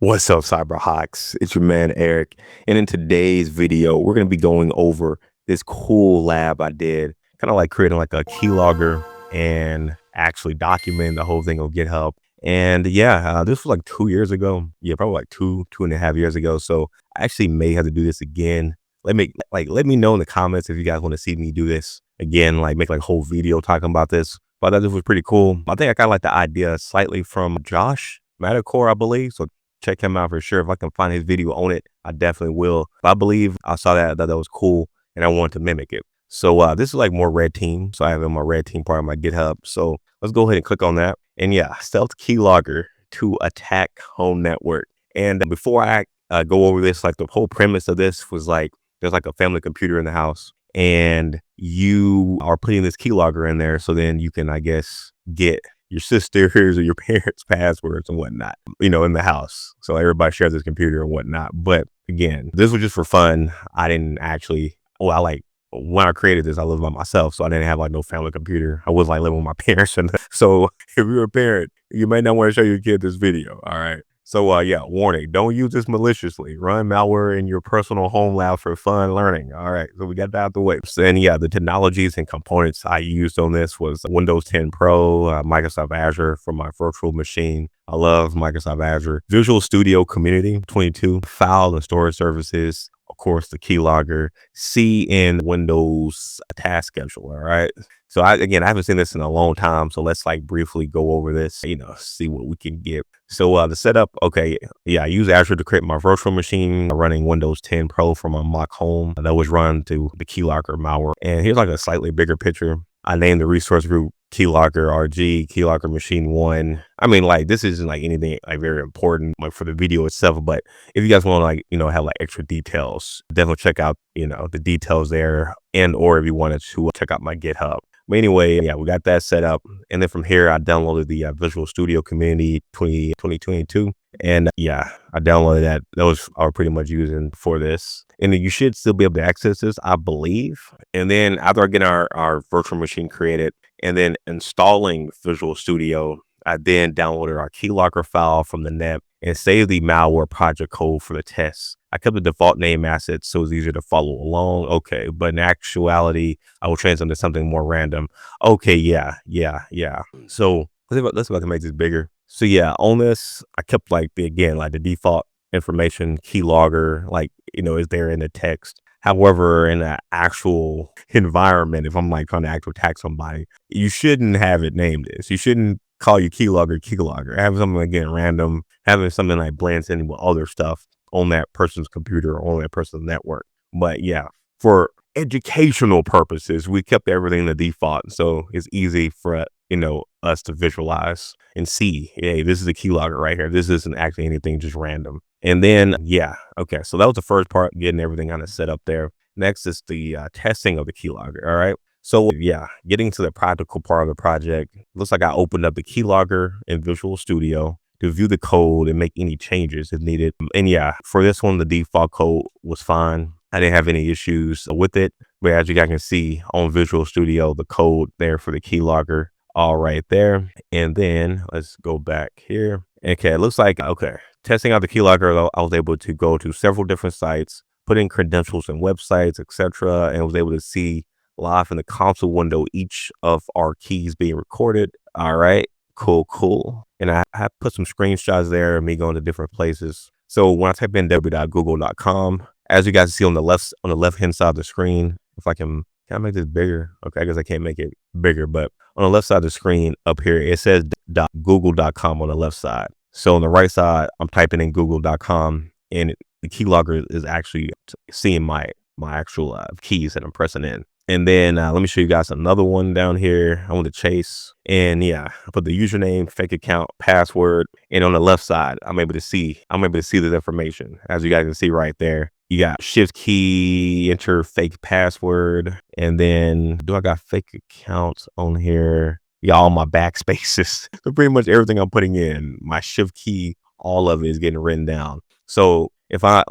What's up, Cyberhawks? It's your man Eric. And in today's video, we're going to be going over this cool lab I did, kind of like creating like a keylogger and actually documenting the whole thing on GitHub. And yeah, this was like 2 years ago. Yeah, probably like 2.5 years ago. So I actually may have to do this again. Let me know in the comments if you guys want to see me do this again, like make like a whole video talking about this. But I thought this was pretty cool. I think I kind of like the idea slightly from Josh Metacore, I believe. So check him out for sure. If I can find his video on it, I definitely will. But I believe I saw that was cool and I wanted to mimic it. So this is like more red team. So I have my red team part of my GitHub. So let's go ahead and click on that. And yeah, stealth keylogger to attack home network. And before I go over this, like the whole premise of this was like, there's like a family computer in the house and you are putting this keylogger in there. So then you can, I guess, get your sister's or your parents' passwords and whatnot, in the house. So everybody shares this computer and whatnot. But again, this was just for fun. I didn't actually, when I created this, I lived by myself. So I didn't have like no family computer. I was like living with my parents. And so if you're a parent, you may not want to show your kid this video. All right. So yeah, warning, don't use this maliciously. Run malware in your personal home lab for fun learning. All right, so we got that out the way. So, and yeah, the technologies and components I used on this was Windows 10 Pro, Microsoft Azure for my virtual machine. I love Microsoft Azure. Visual Studio Community 22, file and storage services. Of course, the keylogger, C in Windows task scheduler. All right. So I haven't seen this in a long time. So let's like briefly go over this, see what we can get. So the setup, okay. Yeah, I use Azure to create my virtual machine running Windows 10 Pro from my mock home that was run to the keylogger malware. And here's like a slightly bigger picture. I named the resource group Keylogger RG, Keylogger Machine 1. I mean, like, this isn't like anything like very important like for the video itself, but if you guys want to like, have like extra details, definitely check out, the details there, and or if you wanted to check out my GitHub. But anyway, yeah, we got that set up. And then from here, I downloaded the Visual Studio Community 2022. And yeah, I downloaded that. Those are pretty much using for this. And then you should still be able to access this, I believe. And then after I get our virtual machine created and then installing Visual Studio, I then downloaded our keylogger file from the net and saved the malware project code for the test. I kept the default name assets so it's easier to follow along. Okay, but in actuality, I will change them to something more random. Okay, yeah. So let's see if I can make this bigger. So yeah, on this, I kept like the default information keylogger, is there in the text. However, in the actual environment, if I'm like trying to actually attack somebody, you shouldn't have it named this. You shouldn't call your keylogger. Have something again random, having something like blends in with other stuff on that person's computer or on that person's network. But yeah, for educational purposes, we kept everything in the default. So it's easy for, us to visualize and see, hey, this is a keylogger right here. This isn't actually anything just random. And then, yeah, okay. So that was the first part, getting everything kind of set up there. Next is the testing of the keylogger. All right. So yeah, getting to the practical part of the project, looks like I opened up the keylogger in Visual Studio to view the code and make any changes if needed. And yeah, for this one, the default code was fine. I didn't have any issues with it. But as you guys can see on Visual Studio, the code there for the keylogger, all right there. And then let's go back here. Okay, it looks like, okay, testing out the keylogger, I was able to go to several different sites, put in credentials and websites, etc., and was able to see live in the console window each of our keys being recorded. All right, cool. And I put some screenshots there of me going to different places. So when I type in www.google.com, as you guys see on the left hand side of the screen, if I can I make this bigger? Okay, I guess I can't make it bigger, but on the left side of the screen up here, it says .google.com on the left side. So on the right side, I'm typing in google.com and the keylogger is actually seeing my actual keys that I'm pressing in. And then let me show you guys another one down here. I want to chase. And yeah, I put the username, fake account, password. And on the left side, I'm able to see this information. As you guys can see right there, you got shift key, enter fake password. And then do I got fake accounts on here? Yeah, all my backspaces. So pretty much everything I'm putting in, my shift key, all of it is getting written down. So if I'm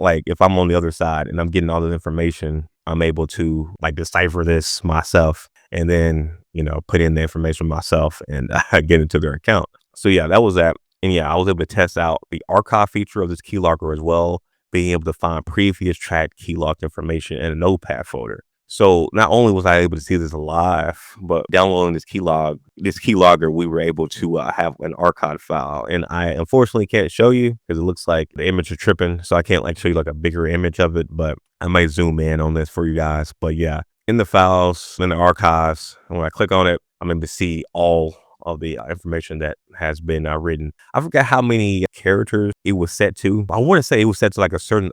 on the other side and I'm getting all the information, I'm able to decipher this myself and then, put in the information myself and get into their account. So yeah, that was that. And yeah, I was able to test out the archive feature of this keylogger as well, being able to find previous tracked keylogged information in a notepad folder. So not only was I able to see this live, but downloading this keylogger, we were able to have an archive file. And I unfortunately can't show you because it looks like the image is tripping. So I can't like show you like a bigger image of it, but I might zoom in on this for you guys. But yeah, in the files, in the archives, when I click on it, I'm able to see all of the information that has been written. I forgot how many characters it was set to. I want to say it was set to like a certain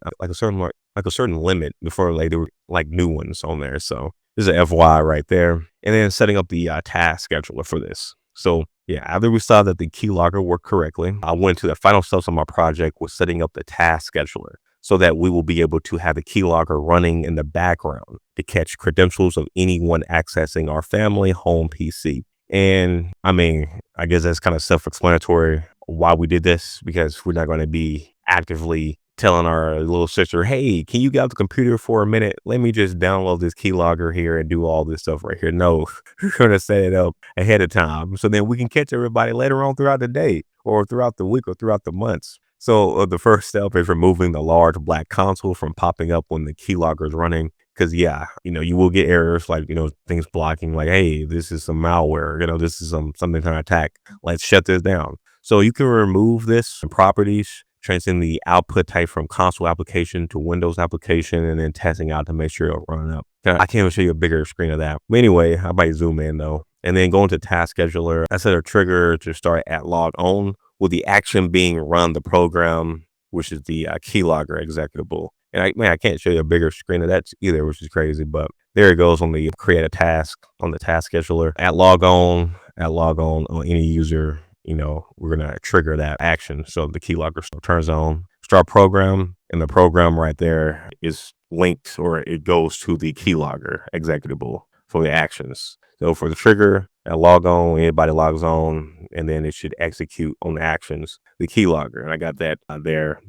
limit before like there were like new ones on there. So this is an FY right there. And then setting up the task scheduler for this. So yeah, after we saw that the keylogger worked correctly, I went to the final steps of my project was setting up the task scheduler so that we will be able to have the keylogger running in the background to catch credentials of anyone accessing our family home PC. And I mean, I guess that's kind of self-explanatory why we did this, because we're not going to be actively telling our little sister, hey, can you get out the computer for a minute? Let me just download this keylogger here and do all this stuff right here. No, we're going to set it up ahead of time so then we can catch everybody later on throughout the day or throughout the week or throughout the months. So the first step is removing the large black console from popping up when the keylogger is running. Because, yeah, you will get errors like, things blocking like, hey, this is some malware, this is something trying to attack. Let's shut this down. So you can remove this from properties, transferring the output type from console application to Windows application, and then testing out to make sure it'll run up. I can't even show you a bigger screen of that. But anyway, I might zoom in though. And then going to task scheduler, I set a trigger to start at log on with the action being run the program, which is the keylogger executable. And I can't show you a bigger screen of that either, which is crazy. But there it goes on the create a task on the task scheduler. At log on on any user, we're going to trigger that action. So the keylogger turns on, start program, and the program right there is linked, or it goes to the keylogger executable for the actions. So for the trigger, at log on, anybody logs on, and then it should execute on the actions, the keylogger. And I got that there,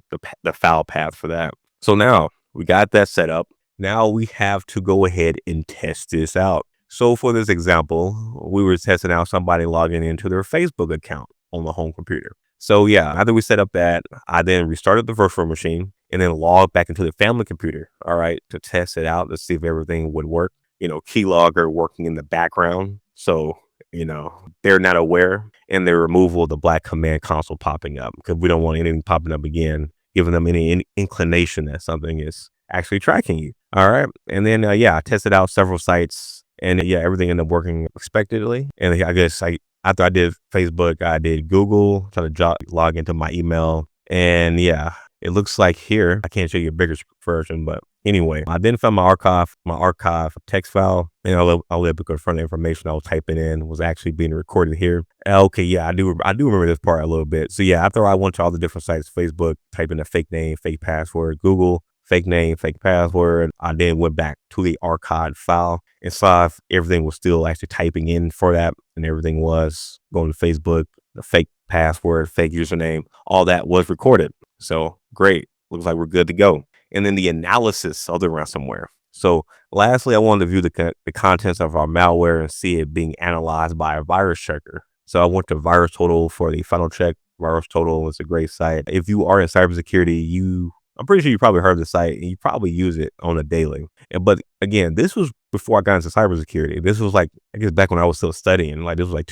the file path for that. So now we got that set up. Now we have to go ahead and test this out. So for this example, we were testing out somebody logging into their Facebook account on the home computer. So yeah, after we set up that, I then restarted the virtual machine and then logged back into the family computer, all right, to test it out to see if everything would work. Keylogger working in the background. So, they're not aware, and the removal of the black command console popping up, because we don't want anything popping up again, giving them any inclination that something is actually tracking you. All right. And then, I tested out several sites, and everything ended up working expectedly. And I guess after I did Facebook, I did Google, try to log into my email. And it looks like here, I can't show you a bigger version, but anyway, I then found my archive text file, and I'll able to confirm the information I was typing in was actually being recorded here. Okay, yeah, I do remember this part a little bit. So after I went to all the different sites, Facebook, type in a fake name, fake password, Google, fake name, fake password, I then went back to the archived file and saw if everything was still actually typing in for that, and everything was going to Facebook, the fake password, fake username, all that was recorded. So great. Looks like we're good to go. And then the analysis of the ransomware. So lastly, I wanted to view the contents of our malware and see it being analyzed by a virus checker. So I went to VirusTotal for the final check. VirusTotal is a great site. If you are in cybersecurity, I'm pretty sure you probably heard of the site and you probably use it on a daily. But again, this was before I got into cybersecurity. This was like, I guess back when I was still studying, like this was like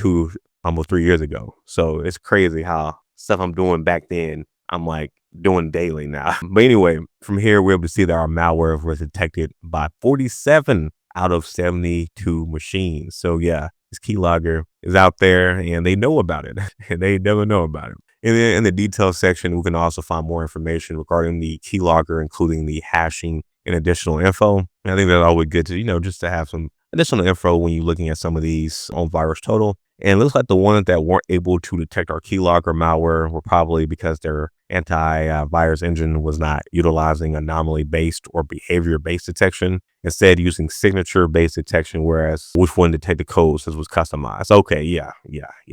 almost 3 years ago. So it's crazy how stuff I'm doing back then, I'm like doing daily now. But anyway, from here, we're able to see that our malware was detected by 47 out of 72 machines. So this keylogger is out there and they know about it and they never know about it. And then in the details section, we can also find more information regarding the keylogger, including the hashing and additional info. And I think that's always good to, just to have some additional info when you're looking at some of these on VirusTotal. And it looks like the ones that weren't able to detect our keylogger malware were probably because their anti-virus engine was not utilizing anomaly-based or behavior-based detection, instead using signature-based detection, whereas which one detected codes was customized. Okay,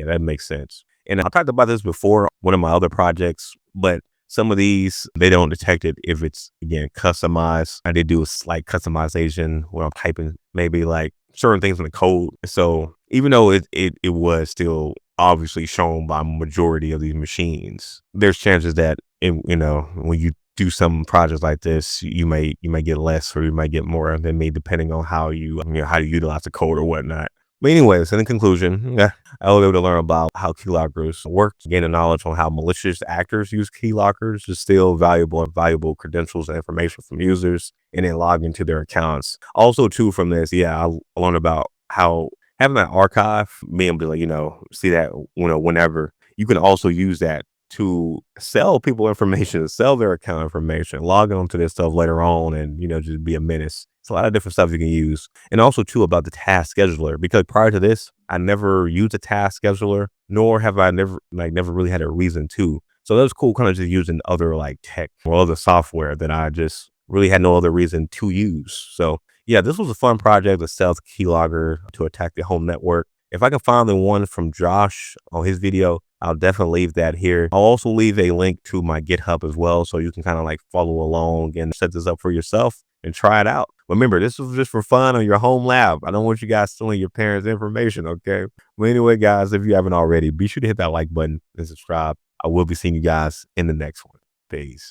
that makes sense. And I talked about this before, one of my other projects, but some of these, they don't detect it if it's, again, customized. I did do a slight customization where I'm typing maybe like certain things in the code. So even though it was still obviously shown by majority of these machines. There's chances that when you do some projects like this, you may get less or you might get more than me, depending on how you utilize the code or whatnot. But anyways, in conclusion, yeah, I was able to learn about how keyloggers work, gain a knowledge on how malicious actors use keyloggers to steal valuable credentials and information from users and then log into their accounts. Also, too, from this, yeah, I learned about how having that archive, being able to see that whenever you can also use that to sell people information, sell their account information, log on to this stuff later on, and just be a menace. It's a lot of different stuff you can use. And also too about the task scheduler, because prior to this, I never used a task scheduler, nor have I never really had a reason to. So that was cool, kind of just using other like tech or other software that I just really had no other reason to use. So yeah, this was a fun project, the stealth keylogger to attack the home network. If I can find the one from Josh on his video, I'll definitely leave that here. I'll also leave a link to my GitHub as well, so you can kind of like follow along and set this up for yourself and try it out. Remember, this was just for fun on your home lab. I don't want you guys stealing your parents' information, okay? Well, anyway, guys, if you haven't already, be sure to hit that like button and subscribe. I will be seeing you guys in the next one. Peace.